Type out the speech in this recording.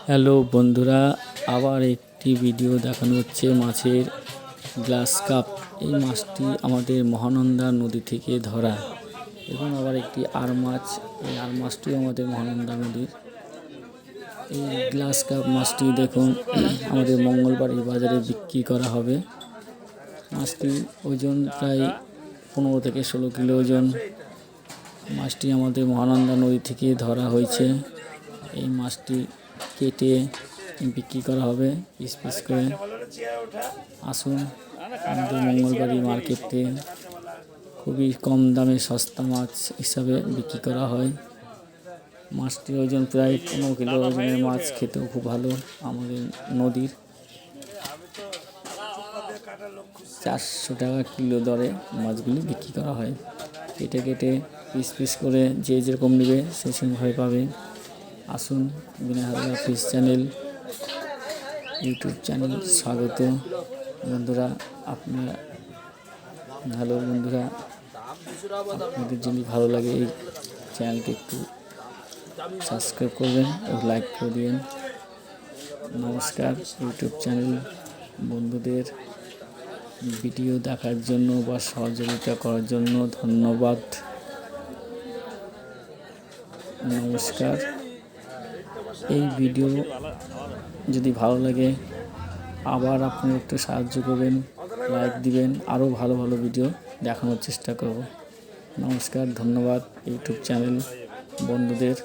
Hello বন্ধুরা, আবার একটি ভিডিও দেখানো হচ্ছে মাছের গ্লাস কাপ। এই মাছটি আমাদের মহানন্দা নদী থেকে ধরা। এবং আবার একটি আর মাছ, এই আর মাছটিও আমাদের মহানন্দা নদীর। এই গ্লাস কাপ মাছটি দেখুন আমাদের মঙ্গলবার এই বাজারে বিক্রি করা হবে। মাছটি ওজন প্রায় 15 থেকে 16 কিলো ওজন। মাছটি আমাদের মহানন্দা নদী থেকে ধরা হয়েছে। এই মাছটি কেটে বিক্রি করা হবে পিস পিস করে। আসুন আমাদের মঙ্গলবাড়ি মার্কেটে খুবই কম দামে সস্তা মাছ হিসাবে বিক্রি করা হয়। মাছটির ওজন প্রায় 15 কিলো ওজনের মাছ, খেতেও খুব ভালো। আমাদের নদীর 400 টাকা কিলো দরে মাছগুলি বিক্রি করা হয়। কেটে কেটে পিস পিস করে যে যেরকম নেবে সে সেরকমভাবে পাবে। আসুন Binoy Haldar fish channel YouTube channel স্বাগত। বন্ধুরা আপনারা হ্যালো বন্ধুরা, আপনাদের যদি ভালো লাগে এই চ্যানেলটি একটু সাবস্ক্রাইব করবেন ও লাইক করে দিন। নমস্কার। ইউটিউব চ্যানেল বন্ধুদের ভিডিও দেখার জন্য বা সহযোগিতা করার জন্য ধন্যবাদ। নমস্কার। এই ভিডিও যদি ভালো লাগে আবার আপনি একটু সাহায্য করবেন, লাইক দিবেন, আরও ভালো ভালো ভিডিও দেখানোর চেষ্টা করব। নমস্কার, ধন্যবাদ ইউটিউব চ্যানেল বন্ধুদের।